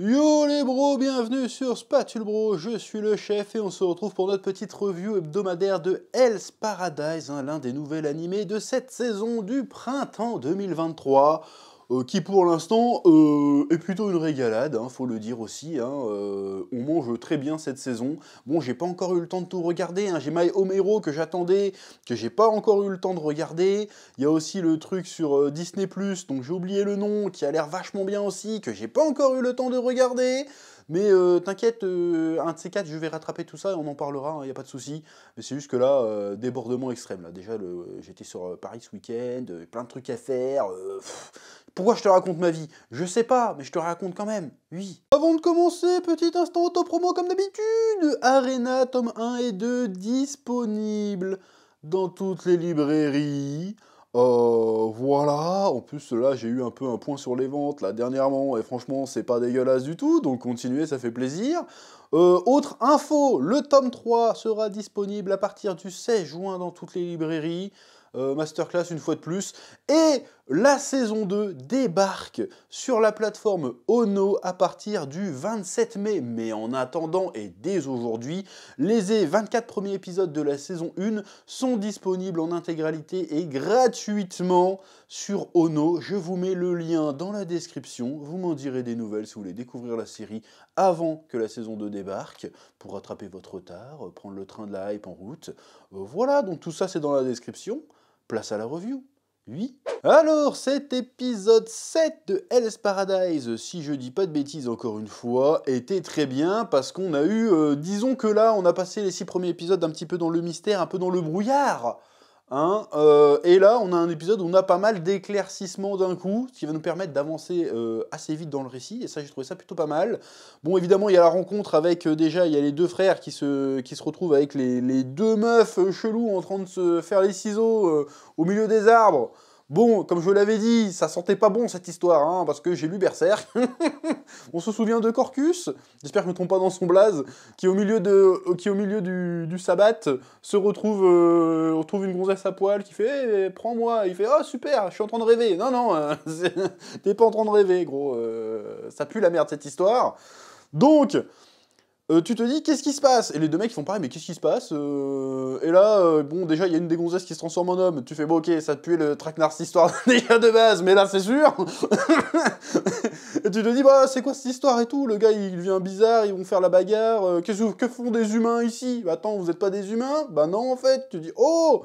Yo les bros, bienvenue sur Spatule Bro, je suis le chef et on se retrouve pour notre petite review hebdomadaire de Hell's Paradise, l'un des nouveaux animés de cette saison du printemps 2023, qui pour l'instant est plutôt une régalade, faut le dire aussi, on mange très bien cette saison. Bon, j'ai pas encore eu le temps de tout regarder, j'ai My Home Hero que j'attendais, que j'ai pas encore eu le temps de regarder. Il y a aussi le truc sur Disney+, donc j'ai oublié le nom, qui a l'air vachement bien aussi, que j'ai pas encore eu le temps de regarder. Mais t'inquiète, un de ces quatre, je vais rattraper tout ça et on en parlera, il n'y a pas de souci. Mais c'est juste que là, débordement extrême. Là. Déjà, j'étais sur Paris ce week-end, plein de trucs à faire. Pourquoi je te raconte ma vie? Je sais pas, mais je te raconte quand même, oui. Avant de commencer, petit instant auto-promo comme d'habitude. Arena, tome 1 et 2, disponibles dans toutes les librairies. Voilà, en plus là j'ai eu un peu un point sur les ventes là dernièrement et franchement c'est pas dégueulasse du tout, donc continuez, ça fait plaisir. Autre info, le tome 3 sera disponible à partir du 16 juin dans toutes les librairies. Masterclass une fois de plus. Et la saison 2 débarque sur la plateforme Ono à partir du 27 mai. Mais en attendant et dès aujourd'hui, les 24 premiers épisodes de la saison 1 sont disponibles en intégralité et gratuitement sur Ono. Je vous mets le lien dans la description. Vous m'en direz des nouvelles si vous voulez découvrir la série avant que la saison 2 débarque pour rattraper votre retard, prendre le train de la hype en route. Voilà, donc tout ça c'est dans la description. Place à la review. Oui. Alors, cet épisode 7 de Hell's Paradise, si je dis pas de bêtises encore une fois, était très bien parce qu'on a eu, disons que là, on a passé les 6 premiers épisodes un petit peu dans le mystère, un peu dans le brouillard. Et là, on a un épisode où on a pas mal d'éclaircissements d'un coup, ce qui va nous permettre d'avancer assez vite dans le récit, et ça, j'ai trouvé ça plutôt pas mal. Bon, évidemment, il y a la rencontre avec, déjà, il y a les deux frères qui se retrouvent avec les deux meufs chelous en train de se faire les ciseaux au milieu des arbres. Bon, comme je l'avais dit, ça sentait pas bon cette histoire, parce que j'ai lu Berserk. On se souvient de Corcus, j'espère que je ne me trompe pas dans son blaze, qui au milieu du sabbat retrouve une gonzesse à poil qui fait prends-moi, il fait oh super, je suis en train de rêver. Non, non, t'es pas en train de rêver, gros, ça pue la merde cette histoire. Donc, tu te dis, qu'est-ce qui se passe? Et les deux mecs, ils font pareil, mais qu'est-ce qui se passe? Et là, bon, déjà, il y a une des gonzesses qui se transforme en homme. Tu fais, bon, ok, ça te pue le traquenard cette histoire déjà de base, mais là, c'est sûr. Et tu te dis, bah, c'est quoi cette histoire et tout? Le gars, il devient bizarre, ils vont faire la bagarre. Que font des humains ici? Bah, attends, vous êtes pas des humains? Bah, non, en fait. Tu dis, oh!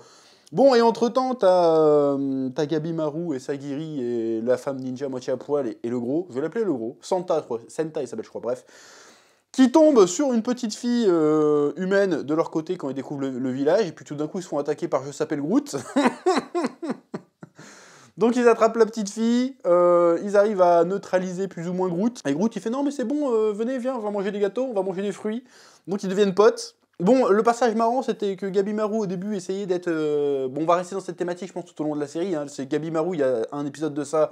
Bon, et entre-temps, t'as Gabi Maru et Sagiri et la femme ninja moitié à poil et le gros. Je vais l'appeler le gros. Santa, je crois. Senta, il s'appelle, je crois, bref. Qui tombent sur une petite fille humaine de leur côté quand ils découvrent le village, et puis tout d'un coup ils se font attaquer par je s'appelle Groot. Donc ils attrapent la petite fille, ils arrivent à neutraliser plus ou moins Groot, et Groot il fait non mais c'est bon, venez, viens, on va manger des gâteaux, on va manger des fruits. Donc ils deviennent potes. Bon, le passage marrant, c'était que Gabi Maru, au début, essayait d'être... Bon, on va rester dans cette thématique, je pense, tout au long de la série. C'est Gabi Maru, il y a un épisode de ça,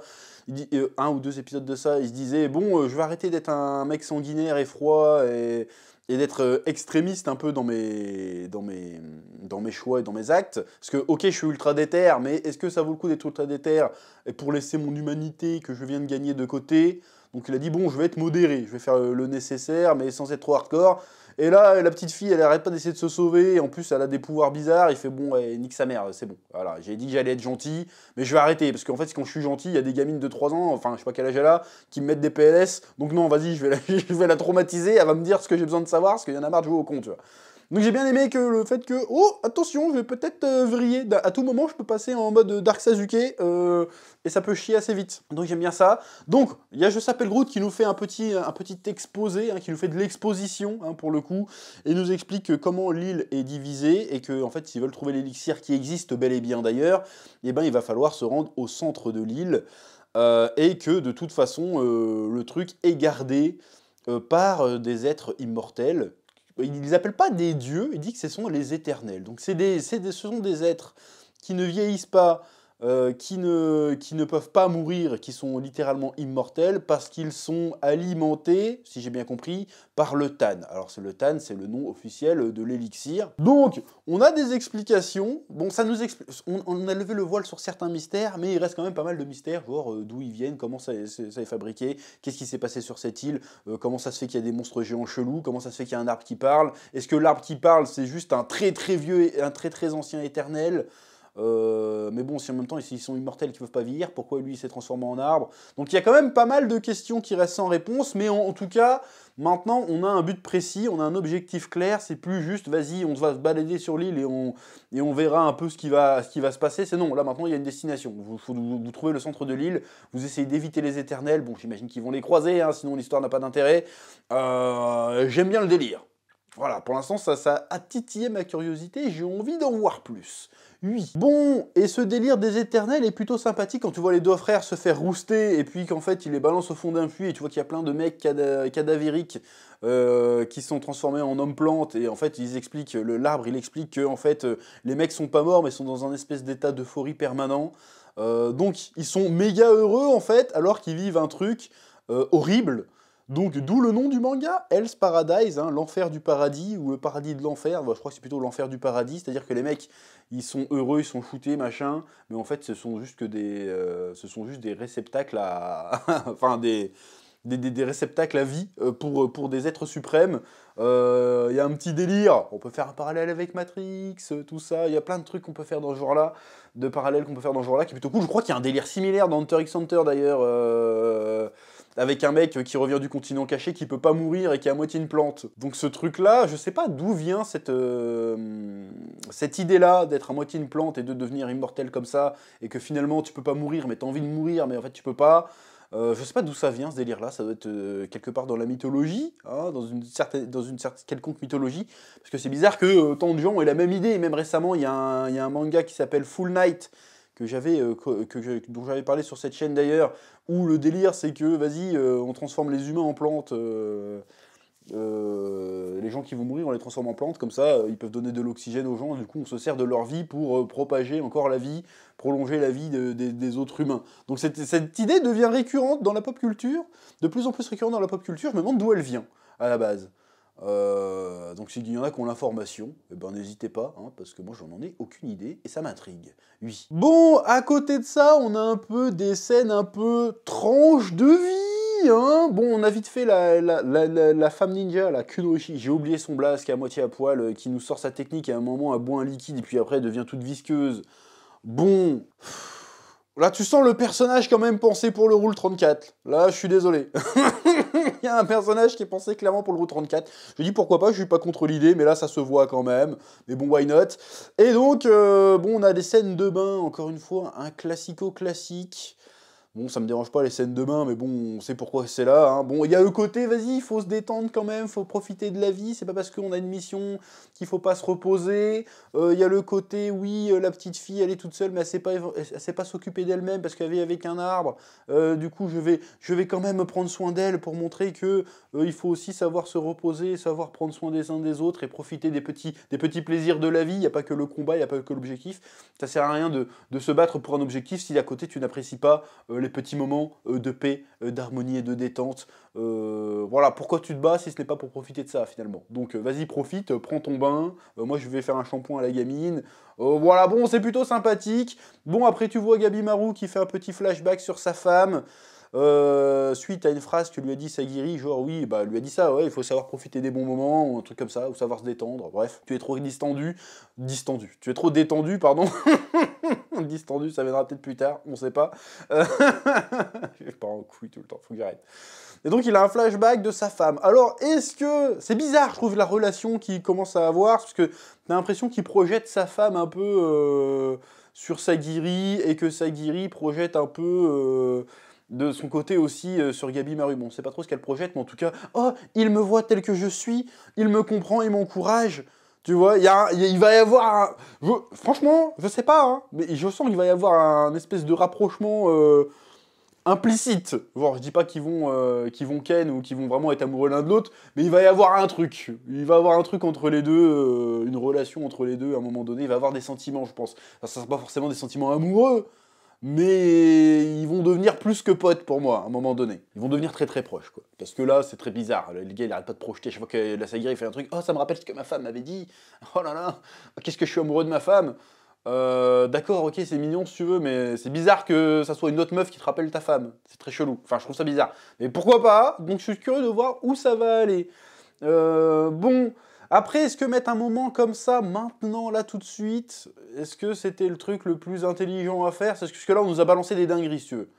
un ou deux épisodes de ça, il se disait, bon, je vais arrêter d'être un mec sanguinaire et froid, et d'être extrémiste un peu dans mes choix et dans mes actes. Parce que, ok, je suis ultra déter, mais est-ce que ça vaut le coup d'être ultra déter pour laisser mon humanité que je viens de gagner de côté? Donc il a dit, bon, je vais être modéré, je vais faire le nécessaire, mais sans être trop hardcore. Et là, la petite fille, elle arrête pas d'essayer de se sauver, et en plus, elle a des pouvoirs bizarres, il fait bon, ouais, nique sa mère, c'est bon. Voilà, j'ai dit que j'allais être gentil, mais je vais arrêter, parce qu'en fait, quand je suis gentil, il y a des gamines de 3 ans, enfin, je sais pas quel âge elle a, qui me mettent des PLS, donc non, vas-y, je vais la traumatiser, elle va me dire ce que j'ai besoin de savoir, parce qu'il y en a marre de jouer au con, tu vois. Donc j'ai bien aimé que le fait que, oh, attention, je vais peut-être vriller, à tout moment, je peux passer en mode Dark Sasuke, et ça peut chier assez vite. Donc j'aime bien ça. Donc, il y a Je s'appelle Groot qui nous fait un petit exposé, qui nous fait de l'exposition, pour le coup, et nous explique comment l'île est divisée, et que, en fait, s'ils veulent trouver l'élixir qui existe bel et bien d'ailleurs, eh ben, il va falloir se rendre au centre de l'île, et que, de toute façon, le truc est gardé par des êtres immortels. Ils ne les appellent pas des dieux, ils disent que ce sont les éternels. Donc ce sont des êtres qui ne vieillissent pas, qui ne peuvent pas mourir, qui sont littéralement immortels, parce qu'ils sont alimentés, si j'ai bien compris, par le Tan. Alors le Tan, c'est le nom officiel de l'élixir. Donc, on a des explications. Bon, ça nous on a levé le voile sur certains mystères, mais il reste quand même pas mal de mystères, genre d'où ils viennent, comment ça est fabriqué, qu'est-ce qui s'est passé sur cette île, comment ça se fait qu'il y a des monstres géants chelous, comment ça se fait qu'il y a un arbre qui parle, est-ce que l'arbre qui parle, c'est juste un très très vieux, un très très ancien éternel? Mais bon, si en même temps ils sont immortels qui ne peuvent pas vieillir, pourquoi lui il s'est transformé en arbre? Donc il y a quand même pas mal de questions qui restent sans réponse, mais en tout cas, maintenant on a un but précis, on a un objectif clair, c'est plus juste vas-y, on va se balader sur l'île et on verra un peu ce qui va se passer. C'est non, là maintenant il y a une destination. Vous trouvez le centre de l'île, vous essayez d'éviter les éternels, bon j'imagine qu'ils vont les croiser, hein, sinon l'histoire n'a pas d'intérêt. J'aime bien le délire. Voilà, pour l'instant, ça a titillé ma curiosité, j'ai envie d'en voir plus. Oui. Bon, et ce délire des éternels est plutôt sympathique quand tu vois les deux frères se faire rouster, et puis qu'en fait, ils les balancent au fond d'un puits, et tu vois qu'il y a plein de mecs cadavériques qui sont transformés en hommes-plantes, et en fait, ils expliquent, l'arbre, il explique que en fait, les mecs sont pas morts, mais sont dans un espèce d'état d'euphorie permanent. Donc, ils sont méga heureux, en fait, alors qu'ils vivent un truc horrible. Donc, d'où le nom du manga, Hell's Paradise, hein, l'enfer du paradis, ou le paradis de l'enfer, je crois que c'est plutôt l'enfer du paradis, c'est-à-dire que les mecs, ils sont heureux, ils sont shootés, machin, mais en fait, ce sont juste des réceptacles à... enfin, des réceptacles à vie pour des êtres suprêmes. Il y a un petit délire, on peut faire un parallèle avec Matrix, tout ça, il y a plein de trucs qu'on peut faire dans ce genre-là, de parallèles qu'on peut faire dans ce genre-là, qui est plutôt cool. Je crois qu'il y a un délire similaire dans Hunter x Hunter, d'ailleurs, avec un mec qui revient du continent caché, qui peut pas mourir et qui est à moitié une plante. Donc ce truc-là, je sais pas d'où vient cette idée-là d'être à moitié une plante et de devenir immortel comme ça, et que finalement tu peux pas mourir, mais t'as envie de mourir, mais en fait tu peux pas. Je sais pas d'où ça vient ce délire-là, ça doit être quelque part dans la mythologie, hein, dans une certaine quelconque mythologie, parce que c'est bizarre que tant de gens aient la même idée, et même récemment il y a un manga qui s'appelle Full Night, dont j'avais parlé sur cette chaîne d'ailleurs, où le délire c'est que, vas-y, on transforme les humains en plantes, les gens qui vont mourir, on les transforme en plantes, comme ça, ils peuvent donner de l'oxygène aux gens, du coup on se sert de leur vie pour propager encore la vie, prolonger la vie des autres humains. Donc cette idée devient récurrente dans la pop culture, de plus en plus récurrente dans la pop culture, je me demande d'où elle vient, à la base. Donc s'il y en a qui ont l'information, eh ben, n'hésitez pas, hein, parce que moi j'en ai aucune idée, et ça m'intrigue, oui. Bon, à côté de ça, on a un peu des scènes un peu tranches de vie, hein. Bon, on a vite fait la femme ninja, la Kunoichi, j'ai oublié son blaze qui est à moitié à poil, qui nous sort sa technique, et à un moment elle boit un liquide, et puis après elle devient toute visqueuse. Bon... Là, tu sens le personnage quand même pensé pour le Rule 34. Là, je suis désolé. Il y a un personnage qui est pensé clairement pour le Rule 34. Je dis pourquoi pas, je suis pas contre l'idée, mais là, ça se voit quand même. Mais bon, why not? Et donc, bon, on a des scènes de bain, encore une fois, un classico-classique. Bon, ça me dérange pas les scènes de bain, mais bon, on sait pourquoi c'est là, hein. Bon, il y a le côté, vas-y, il faut se détendre quand même, faut profiter de la vie, c'est pas parce qu'on a une mission qu'il faut pas se reposer. Il y a le côté, oui, la petite fille, elle est toute seule, mais elle sait pas s'occuper d'elle-même parce qu'elle vit avec un arbre. Du coup, je vais quand même prendre soin d'elle pour montrer que il faut aussi savoir se reposer, savoir prendre soin des uns des autres et profiter des petits plaisirs de la vie. Il n'y a pas que le combat, il n'y a pas que l'objectif. Ça sert à rien de se battre pour un objectif si à côté tu n'apprécies pas les petits moments de paix, d'harmonie et de détente. Voilà, pourquoi tu te bats si ce n'est pas pour profiter de ça finalement. Donc vas-y, profite, prends ton bain. Moi je vais faire un shampoing à la gamine. Voilà, bon, c'est plutôt sympathique. Bon, après tu vois Gabi Maru qui fait un petit flashback sur sa femme. Suite à une phrase que lui a dit Sagiri, genre oui, bah lui a dit ça, ouais, il faut savoir profiter des bons moments, ou un truc comme ça, ou savoir se détendre, bref, tu es trop tu es trop détendu, pardon, distendu, ça viendra peut-être plus tard, on sait pas, je pars en couille tout le temps, faut que j'arrête. Et donc il a un flashback de sa femme. Alors est-ce que... C'est bizarre, je trouve, la relation qu'il commence à avoir, parce que t'as l'impression qu'il projette sa femme un peu sur Sagiri, et que Sagiri projette un peu... de son côté aussi sur Gabi Maru. Bon, on sait pas trop ce qu'elle projette, mais en tout cas, oh, il me voit tel que je suis, il me comprend, il m'encourage. Tu vois, il va y avoir franchement, je sais pas, hein, mais je sens qu'il va y avoir un espèce de rapprochement implicite. Bon, je dis pas qu'ils vont ken ou qu'ils vont vraiment être amoureux l'un de l'autre, mais il va y avoir un truc. Il va y avoir un truc entre les deux, une relation entre les deux à un moment donné. Il va y avoir des sentiments, je pense. Enfin, ça sera pas forcément des sentiments amoureux, mais ils vont devenir plus que potes pour moi, à un moment donné. Ils vont devenir très très proches, quoi. Parce que là, c'est très bizarre. Le gars, il arrête pas de projeter. Chaque fois que la Sagira, il fait un truc, « Oh, ça me rappelle ce que ma femme m'avait dit. Oh là là, qu'est-ce que je suis amoureux de ma femme. D'accord, ok, c'est mignon si tu veux, mais c'est bizarre que ça soit une autre meuf qui te rappelle ta femme. C'est très chelou. Enfin, je trouve ça bizarre. Mais pourquoi pas? Donc, je suis curieux de voir où ça va aller. Bon... Après, est-ce que mettre un moment comme ça, maintenant, là, tout de suite, est-ce que c'était le truc le plus intelligent à faire? Parce que là, on nous a balancé des dingueries, si tu veux.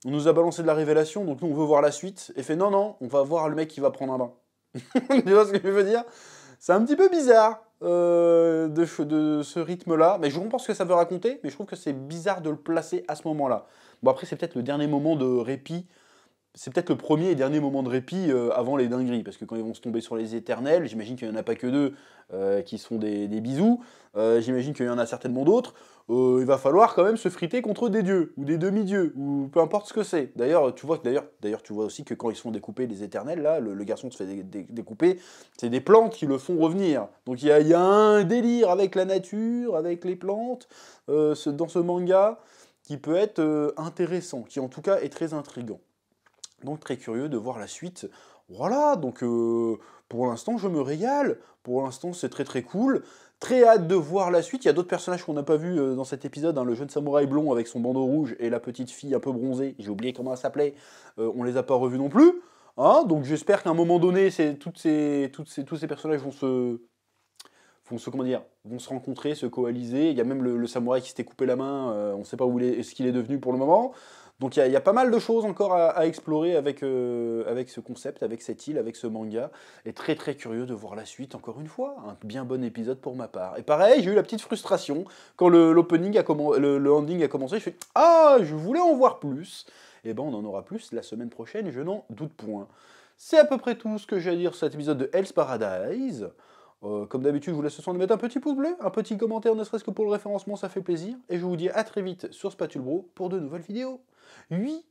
On nous a balancé de la révélation, donc nous, on veut voir la suite. Et fait, non, non, on va voir le mec qui va prendre un bain. Tu vois ce que je veux dire? C'est un petit peu bizarre de ce rythme-là. Mais je comprends ce que ça veut raconter, mais je trouve que c'est bizarre de le placer à ce moment-là. Bon, après, c'est peut-être le dernier moment de répit. C'est peut-être le premier et dernier moment de répit avant les dingueries, parce que quand ils vont se tomber sur les éternels, j'imagine qu'il n'y en a pas que deux qui sont des bisous, j'imagine qu'il y en a certainement d'autres, il va falloir quand même se friter contre des dieux, ou des demi-dieux, ou peu importe ce que c'est. D'ailleurs, tu vois aussi que quand ils se font découper les éternels, là, le garçon se fait découper, c'est des plantes qui le font revenir. Donc il y a un délire avec la nature, avec les plantes, dans ce manga, qui peut être intéressant, qui en tout cas est très intriguant. Donc très curieux de voir la suite. Voilà, donc pour l'instant je me régale. Pour l'instant c'est très très cool. Très hâte de voir la suite. Il y a d'autres personnages qu'on n'a pas vus dans cet épisode. Hein, le jeune samouraï blond avec son bandeau rouge et la petite fille un peu bronzée. J'ai oublié comment elle s'appelait. On les a pas revus non plus. Hein, donc j'espère qu'à un moment donné, tous ces personnages vont se rencontrer, se coaliser. Il y a même le samouraï qui s'était coupé la main. On ne sait pas ce qu'il est devenu pour le moment. Donc il y a pas mal de choses encore à explorer avec ce concept, avec cette île, avec ce manga. Et très très curieux de voir la suite, encore une fois. Un bien bon épisode pour ma part. Et pareil, j'ai eu la petite frustration quand le ending a commencé. Je fais « Ah, je voulais en voir plus !» Et ben on en aura plus la semaine prochaine, je n'en doute point. C'est à peu près tout ce que j'ai à dire sur cet épisode de Hell's Paradise. Comme d'habitude, je vous laisse le soin de mettre un petit pouce bleu, un petit commentaire, ne serait-ce que pour le référencement, ça fait plaisir. Et je vous dis à très vite sur Spatule Bro pour de nouvelles vidéos. Oui.